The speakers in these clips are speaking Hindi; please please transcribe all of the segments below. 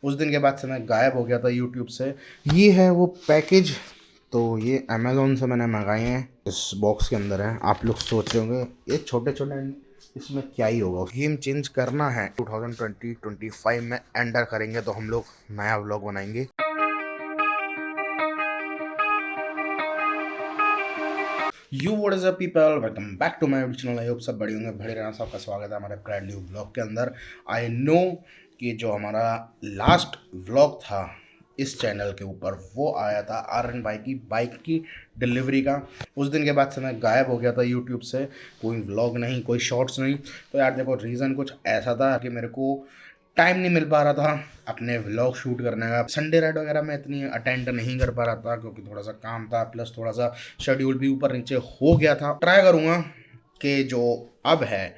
उस दिन के बाद से मैं गायब हो गया था यूट्यूब से। ये है वो पैकेज, तो ये अमेज़ोन से मैंने मंगाए हैं। इस बॉक्स के अंदर है। आप लोग सोच रहे होंगे ये छोटे छोटे इसमें क्या ही होगा। गेम चेंज करना है 2020-25 में एंटर करेंगे तो हम लोग नया व्लॉग बनाएंगे। Yo what is up people, welcome back to my channel. I hope सब बढ़िया होंगे, बढ़िया रहना। सबका स्वागत है हमारे ब्रांड न्यू व्लॉग के अंदर। आई नो कि जो हमारा लास्ट व्लॉग था इस चैनल के ऊपर वो आया था आर्यन भाई की बाइक की डिलीवरी का। उस दिन के बाद से मैं गायब हो गया था यूट्यूब से। कोई व्लॉग नहीं, कोई शॉर्ट्स नहीं। तो यार देखो, रीज़न कुछ ऐसा था कि मेरे को टाइम नहीं मिल पा रहा था अपने व्लॉग शूट करने का। संडे राइड वगैरह मैं इतनी अटेंड नहीं कर पा रहा था क्योंकि थोड़ा सा काम था, प्लस थोड़ा सा शेड्यूल भी ऊपर नीचे हो गया था। ट्राई करूँगा कि जो अब है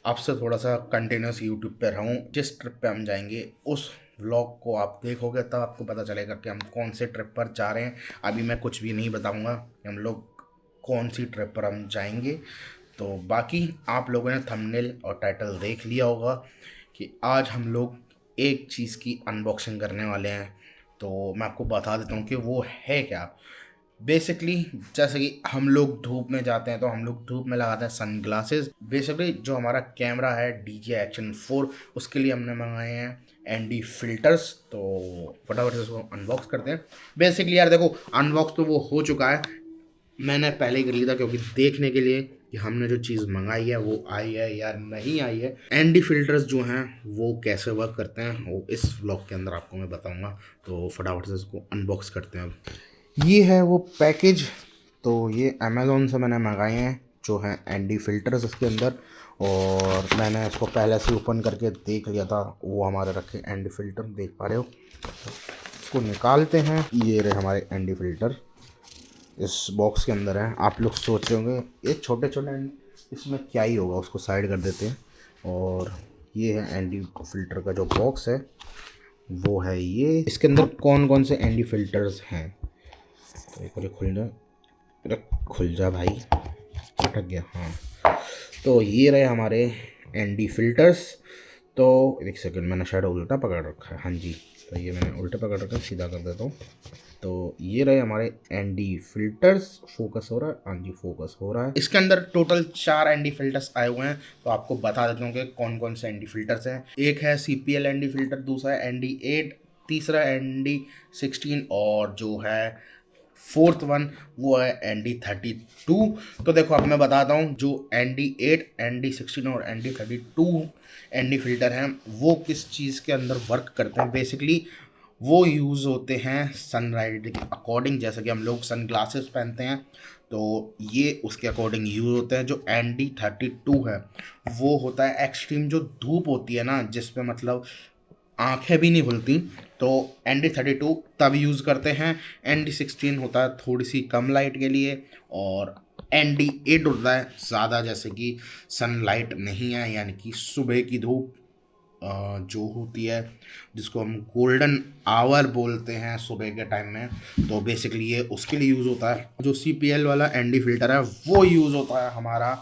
अब से थोड़ा सा कंटिन्यूस यूट्यूब पे रहूँ। जिस ट्रिप पे हम जाएंगे उस व्लॉग को आप देखोगे तब आपको पता चलेगा कि हम कौन से ट्रिप पर जा रहे हैं। अभी मैं कुछ भी नहीं बताऊँगा कि हम लोग कौन सी ट्रिप पर हम जाएंगे। तो बाकी आप लोगों ने थंबनेल और टाइटल देख लिया होगा कि आज हम लोग एक चीज़ की अनबॉक्सिंग करने वाले हैं। तो मैं आपको बता देता हूँ कि वो है क्या। बेसिकली जैसे कि हम लोग धूप में जाते हैं तो हम लोग धूप में लगाते हैं सन ग्लासेस। बेसिकली जो हमारा कैमरा है DJI Action 4, उसके लिए हमने मंगाए हैं ND फिल्टर्स। तो फटाफट से उसको अनबॉक्स करते हैं। बेसिकली यार देखो, अनबॉक्स तो वो हो चुका है, मैंने पहले ही कर लिया था क्योंकि देखने के लिए कि हमने जो चीज़ मंगाई है वो आई है या नहीं आई है। ND फिल्टर्स जो हैं वो कैसे वर्क करते हैं वो इस व्लॉग के अंदर आपको मैं बताऊंगा। तो फटाफट से इसको अनबॉक्स करते हैं। अब ये है वो पैकेज, तो ये अमेज़ोन से मैंने मंगाए हैं जो हैं ND फिल्टर्स इसके अंदर। और मैंने इसको पहले से ओपन करके देख लिया था। वो हमारे रखे ND फिल्टर, देख पा रहे हो। इसको निकालते हैं। ये रहे हमारे ND फिल्टर इस बॉक्स के अंदर है। आप लोग सोच रहे होंगे ये छोटे छोटे इसमें क्या ही होगा, उसको साइड कर देते हैं। और ये है ND फिल्टर का जो बॉक्स है वो है ये। इसके अंदर कौन कौन से ND फिल्टर्स हैं तो एक बार खुल जा। अरे खुल जा भाई, अटक गया। हाँ, तो ये रहे हमारे ND फिल्टर्स। तो एक सेकंड, मैंने शायद उल्टा पकड़ रखा है। हाँ जी, तो ये मैंने उल्टा पकड़ रखा है, सीधा कर देता हूँ। तो ये रहे हमारे ND फिल्टर्स। फोकस हो रहा है? हाँ जी, फोकस हो रहा है। इसके अंदर टोटल 4 ND फिल्टर्स आए हुए हैं। तो आपको बता देता हूँ कि कौन कौन से ND फिल्टर्स हैं। एक है CPL ND फिल्टर, दूसरा है ND8, तीसरा ND16 और जो है फोर्थ वन वो है ND32। तो देखो अब मैं बताता हूँ जो ND8, ND16 और ND32 ND फिल्टर हैं वो किस चीज़ के अंदर वर्क करते हैं। बेसिकली वो यूज़ होते हैं सनलाइट के अकॉर्डिंग। जैसे कि हम लोग सन ग्लासेस पहनते हैं तो ये उसके अकॉर्डिंग यूज़ होते हैं। जो ND32 है वो होता है एक्सट्रीम जो धूप होती है ना, जिसपे मतलब आंखें भी नहीं खुलती, तो ND32 तब यूज़ करते हैं। ND16 होता है थोड़ी सी कम लाइट के लिए, और ND8 होता है ज़्यादा, जैसे कि सनलाइट नहीं है यानी कि सुबह की धूप जो होती है जिसको हम गोल्डन आवर बोलते हैं सुबह के टाइम में। तो बेसिकली ये उसके लिए यूज़ होता है। जो CPL वाला ND फिल्टर है वो यूज़ होता है हमारा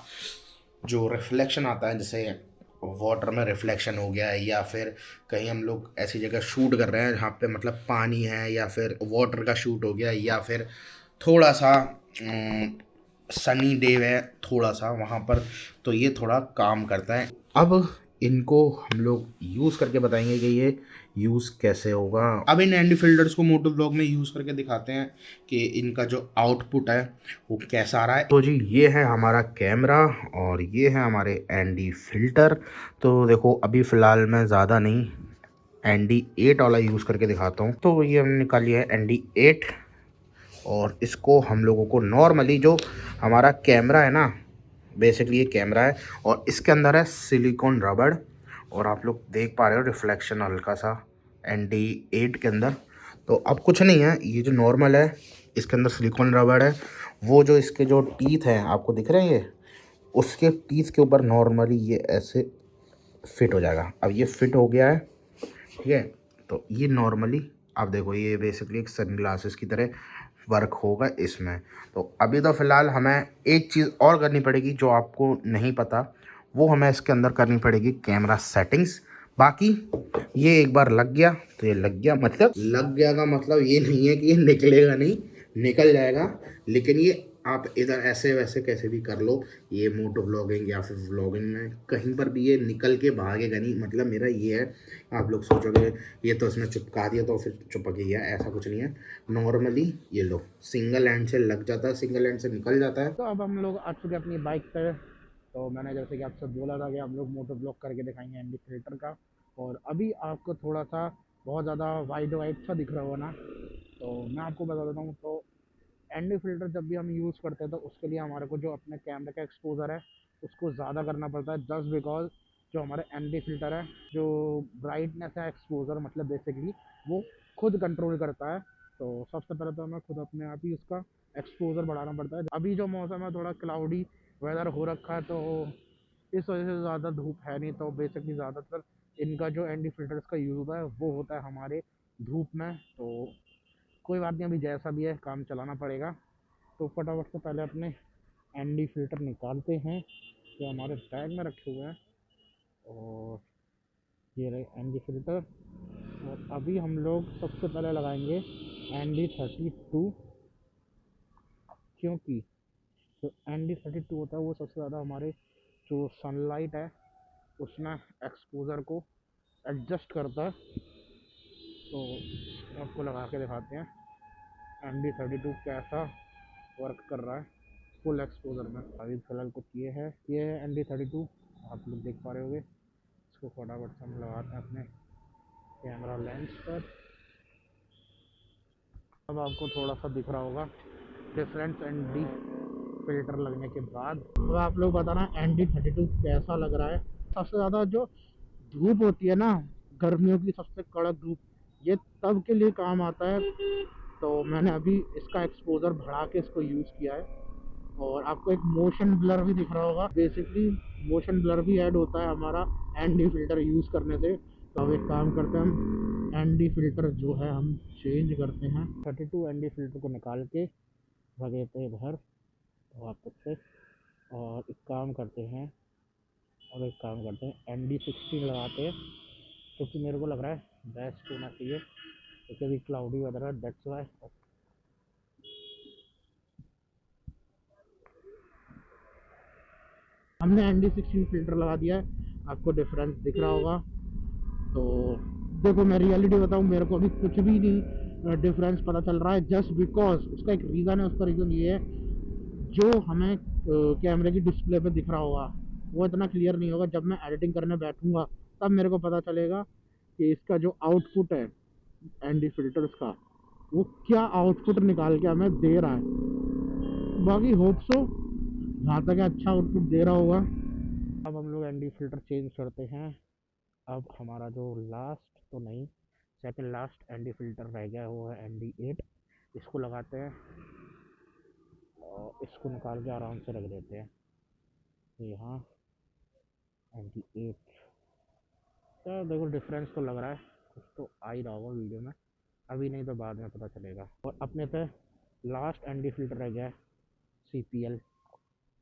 जो रिफ्लेक्शन आता है, जैसे वाटर में रिफ्लेक्शन हो गया है, या फिर कहीं हम लोग ऐसी जगह शूट कर रहे हैं जहाँ पे मतलब पानी है, या फिर वाटर का शूट हो गया, या फिर थोड़ा सा सनी डे है थोड़ा सा वहाँ पर, तो ये थोड़ा काम करता है। अब इनको हम लोग यूज़ करके बताएंगे कि ये यूज़ कैसे होगा। अब इन ND फिल्टर्स को मोटो ब्लॉग में यूज़ करके दिखाते हैं कि इनका जो आउटपुट है वो कैसा आ रहा है। तो जी ये है हमारा कैमरा और ये है हमारे ND फिल्टर। तो देखो अभी फ़िलहाल मैं ज़्यादा नहीं ND8 वाला यूज़ करके दिखाता हूँ। तो ये हमने निकाली है ND8 और इसको हम लोगों को नॉर्मली जो हमारा कैमरा है ना, बेसिकली ये कैमरा है और इसके अंदर है सिलिकॉन रबड़। और आप लोग देख पा रहे हो रिफ्लेक्शन हल्का सा ND8 के अंदर। तो अब कुछ नहीं है, ये जो नॉर्मल है इसके अंदर सिलिकॉन रबड़ है। वो जो इसके जो टीथ हैं आपको दिख रहे हैं, ये उसके टीथ के ऊपर नॉर्मली ये ऐसे फिट हो जाएगा। अब ये फिट हो गया है, ठीक है। तो ये नॉर्मली आप देखो ये बेसिकली एक सन ग्लासेस की तरह वर्क होगा इसमें। तो अभी तो फ़िलहाल हमें एक चीज़ और करनी पड़ेगी जो आपको नहीं पता, वो हमें इसके अंदर करनी पड़ेगी कैमरा सेटिंग्स। बाकी ये एक बार लग गया तो ये लग गया, मतलब लग गया का मतलब ये नहीं है कि ये निकलेगा नहीं, निकल जाएगा। लेकिन ये आप इधर ऐसे वैसे कैसे भी कर लो, ये मोटो ब्लॉगिंग या फिर व्लॉगिंग में कहीं पर भी ये निकल के भागेगा नहीं। मतलब मेरा ये है, आप लोग सोचोगे ये तो इसने चिपका दिया तो फिर चिपक गया, ऐसा कुछ नहीं है। नॉर्मली ये लो सिंगल हैंड से लग जाता है, सिंगल हैंड से निकल जाता है। तो अब हम लोग आ चुके अपनी बाइक पर। तो मैंने जैसे कि आपसे बोला था कि हम लोग मोटो ब्लॉक करके दिखाएंगे एनडी फिल्टर का। और अभी आपको थोड़ा सा बहुत ज़्यादा वाइड वाइड सा दिख रहा होगा ना, तो मैं आपको बता देता हूँ। तो एनडी फिल्टर जब भी हम यूज़ करते हैं तो उसके लिए हमारे को जो अपने कैमरे का एक्सपोजर है उसको ज़्यादा करना पड़ता है, जस्ट बिकॉज जो हमारे एनडी फिल्टर है, जो ब्राइटनेस है एक्सपोजर मतलब बेसिकली वो खुद कंट्रोल करता है। तो सबसे पहले तो हमें खुद अपने आप ही उसका एक्सपोजर बढ़ाना पड़ता है। अभी जो मौसम है थोड़ा क्लाउडी वेदर हो रखा है, तो इस वजह से ज़्यादा धूप है नहीं। तो बेसिकली ज़्यादातर इनका जो एनडी फिल्टर्स का यूज़ है वो होता है हमारे धूप में। तो कोई बात नहीं, अभी जैसा भी है काम चलाना पड़ेगा। तो फटाफट से पहले अपने एनडी फिल्टर निकालते हैं जो हमारे बैग में रखे हुए हैं। और ये रहे एनडी फिल्टर। और अभी हम लोग सबसे पहले लगाएंगे ND32, क्योंकि जो ND32 होता है वो सबसे ज़्यादा हमारे जो सनलाइट है उसमें एक्सपोजर को एडजस्ट करता है। तो आपको लगा के दिखाते हैं ND32 कैसा वर्क कर रहा है फुल एक्सपोजर में। अभी फिलहाल कुछ ये है ND32, आप लोग देख पा रहे होंगे। इसको फटाफट से हम लगाते हैं अपने कैमरा लेंस पर। अब आपको थोड़ा सा दिख रहा होगा डिफरेंस ND फिल्टर लगने के बाद। तो आप लोग बताना ND32 कैसा लग रहा है। सबसे ज़्यादा जो धूप होती है ना, गर्मियों की सबसे कड़क धूप, ये तब के लिए काम आता है। तो मैंने अभी इसका एक्सपोजर बढ़ा के इसको यूज़ किया है। और आपको एक मोशन ब्लर भी दिख रहा होगा। बेसिकली मोशन ब्लर भी ऐड होता है हमारा एनडी फिल्टर यूज़ करने से। तो अब एक काम करते हैं, हम एनडी फिल्टर जो है हम चेंज करते हैं। 32 एनडी फिल्टर को निकाल के रख देते हैं इधर वापस से। और एक काम करते हैं, ND16 लगाते हैं, क्योंकि मेरे को लग रहा है बेस्ट होना चाहिए, क्योंकि अभी क्लाउडी वेदर है, दैट्स वाई। हमने ND16 फिल्टर लगा दिया है, आपको डिफरेंस दिख रहा होगा। तो देखो मैं रियलिटी बताऊँ, मेरे को अभी कुछ भी नहीं डिफरेंस पता चल रहा है, जस्ट बिकॉज उसका एक रीज़न है। उसका रीज़न ये है, जो हमें कैमरे की डिस्प्ले पे दिख रहा होगा वो इतना क्लियर नहीं होगा। जब मैं एडिटिंग करने बैठूंगा तब मेरे को पता चलेगा कि इसका जो आउटपुट है एनडी फिल्टर्स का, वो क्या आउटपुट निकाल के हमें दे रहा है। बाकी होप सो जहाँ तक है अच्छा आउटपुट दे रहा होगा। अब हम लोग एनडी फिल्टर चेंज करते हैं। अब हमारा जो लास्ट तो नहीं, सेकंड लास्ट एनडी फिल्टर रह गया वो है ND8। इसको लगाते हैं और इसको निकाल के आराम से रख देते हैं यहाँ। ND8 तो देखो डिफरेंस तो लग रहा है, कुछ तो आ ही रहा होगा वीडियो में, अभी नहीं तो बाद में पता चलेगा। और अपने पे लास्ट एनडी फिल्टर रह गया है CPL।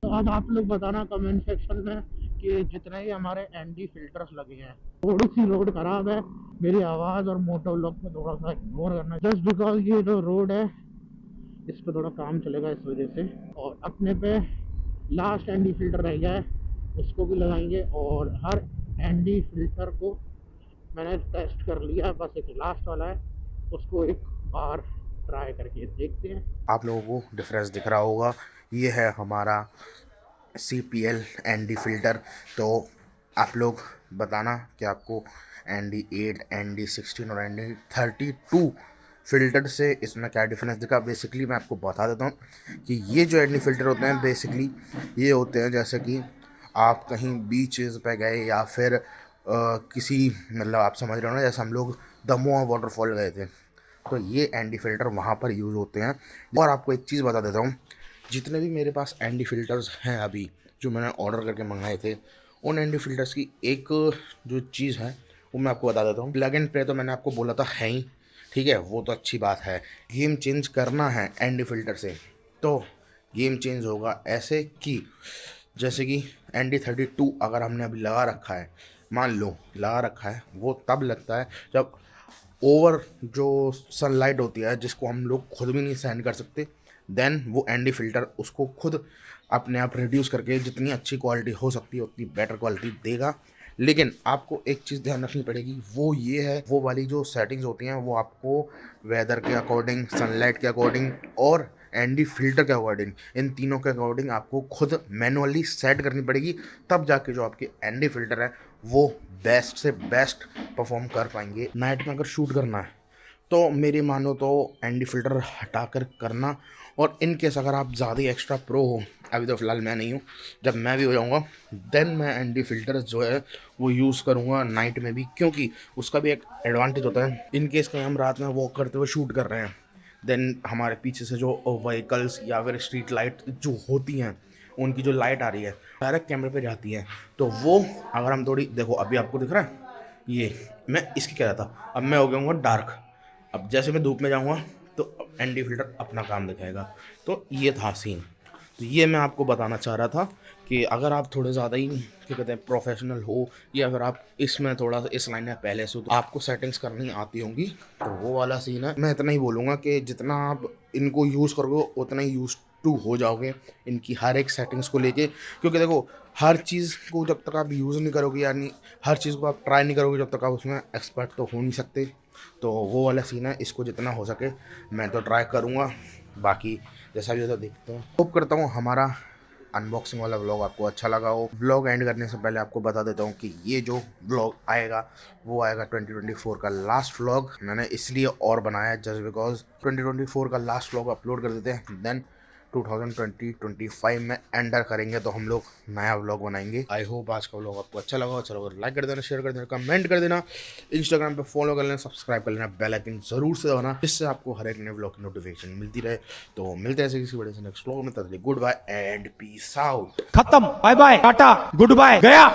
तो अब आप लोग बताना कमेंट सेक्शन में कि जितने ही हमारे एनडी फिल्टर्स लगे हैं, थोड़ी सी रोड खराब है, मेरी आवाज़ और मोटो व्लॉग में थोड़ा सा इग्नोर करना, जस्ट बिकॉज ये जो रोड है इस पर थोड़ा काम चलेगा इस वजह से। और अपने पे लास्ट एनडी फिल्टर रह गया है, उसको भी लगाएंगे। और हर एनडी फिल्टर को मैंने टेस्ट कर लिया, बस एक लास्ट वाला है, उसको एक बार ट्राई करके देखते हैं। आप लोगों को डिफरेंस दिख रहा होगा, ये है हमारा CPL ND फिल्टर। तो आप लोग बताना कि आपको ND8, ND16 और ND32 फ़िल्टर से इसमें क्या डिफरेंस दिखा। बेसिकली मैं आपको बता देता हूँ कि ये जो ND फ़िल्टर होते हैं बेसिकली ये होते हैं, जैसे कि आप कहीं बीचेस पे गए या फिर किसी, मतलब आप समझ रहे हो ना, जैसे हम लोग दमोह वाटरफॉल गए थे तो ये एनडी फ़िल्टर वहाँ पर यूज़ होते हैं। और आपको एक चीज़ बता देता हूँ, जितने भी मेरे पास एनडी फ़िल्टर्स हैं अभी जो मैंने ऑर्डर करके मंगाए थे, उन एनडी फ़िल्टर्स की एक जो चीज़ है वो मैं आपको बता देता हूँ। प्लग एंड प्ले तो मैंने आपको बोला था है ही, ठीक है, वो तो अच्छी बात है। गेम चेंज करना है एनडी फ़िल्टर से तो गेम चेंज होगा ऐसे कि जैसे कि ND32 अगर हमने अभी लगा रखा है मान लो लगा रखा है, वो तब लगता है जब ओवर जो सनलाइट होती है जिसको हम लोग खुद भी नहीं सहन कर सकते, देन वो एनडी फिल्टर उसको खुद अपने आप रिड्यूस करके जितनी अच्छी क्वालिटी हो सकती है उतनी बेटर क्वालिटी देगा। लेकिन आपको एक चीज़ ध्यान रखनी पड़ेगी, वो ये है, वो वाली जो सेटिंग्स होती हैं वो आपको वेदर के अकॉर्डिंग, सनलाइट के अकॉर्डिंग और एनडी फिल्टर के अकॉर्डिंग, इन तीनों के अकॉर्डिंग आपको खुद मैनुअली सेट करनी पड़ेगी, तब जाके जो आपके एनडी फिल्टर है वो बेस्ट से बेस्ट परफॉर्म कर पाएंगे। नाइट में अगर शूट करना है तो मेरी मानो तो एनडी फिल्टर हटाकर करना, और इन केस अगर आप ज़्यादा ही एक्स्ट्रा प्रो हो, अभी तो फ़िलहाल मैं नहीं हूँ, जब मैं भी हो जाऊँगा देन मैं एनडी फिल्टर जो है वो यूज़ करूँगा नाइट में भी, क्योंकि उसका भी एक एडवांटेज होता है। इन केस कहीं हम रात में वॉक करते हुए शूट कर रहे हैं, देन हमारे पीछे से जो व्हीकल्स या फिर स्ट्रीट लाइट जो होती हैं उनकी जो लाइट आ रही है डायरेक्ट कैमरे पे जाती है, तो वो अगर हम थोड़ी देखो, अभी आपको दिख रहा है ये, मैं इसकी कह रहा था, अब मैं हो गया हूँ डार्क, अब जैसे मैं धूप में जाऊँगा तो एनडी फिल्टर अपना काम दिखाएगा। तो ये था सीन, तो ये मैं आपको बताना चाह रहा था कि अगर आप थोड़े ज़्यादा ही क्या कहते हैं प्रोफेशनल हो, या फिर आप इसमें थोड़ा सा इस लाइन में पहले से हो, तो आपको सेटिंग्स करनी आती होंगी, तो वो वाला सीन है। मैं इतना ही बोलूँगा कि जितना आप इनको यूज़ करोगे उतना ही यूज टू हो जाओगे इनकी हर एक सेटिंग्स को लेके, क्योंकि देखो हर चीज़ को जब तक आप यूज़ नहीं करोगे, यानी हर चीज़ को आप ट्राई नहीं करोगे, जब तक आप उसमें एक्सपर्ट तो हो नहीं सकते। तो वो वाला सीन है, इसको जितना हो सके मैं तो ट्राई करूँगा, बाकी जैसा भी होता देखते हैं। होप करता हूँ हमारा अनबॉक्सिंग वाला व्लॉग आपको अच्छा लगा हो। व्लॉग एंड करने से पहले आपको बता देता हूँ कि ये जो व्लॉग आएगा वो आएगा 2024 का लास्ट व्लॉग। मैंने इसलिए और बनाया जस्ट बिकॉज 2024 का लास्ट व्लॉग अपलोड कर देते हैं, देन 2025 में एंटर करेंगे तो हम लोग नया व्लॉग बनाएंगे। आई होप आज का व्लॉग आपको अच्छा लगा हो। चलो लाइक कर देना, शेयर कर देना, कमेंट कर देना, इंस्टाग्राम पे फॉलो कर लेना, सब्सक्राइब कर लेना, बेल आइकन जरूर से दबाना जिससे आपको हर एक नए व्लॉग की नोटिफिकेशन मिलती रहे। तो मिलते हैं ऐसे किसी बड़े से नेक्स्ट व्लॉग में, तब तक goodbye and peace out. खत्म, bye bye, tata, goodbye, गया।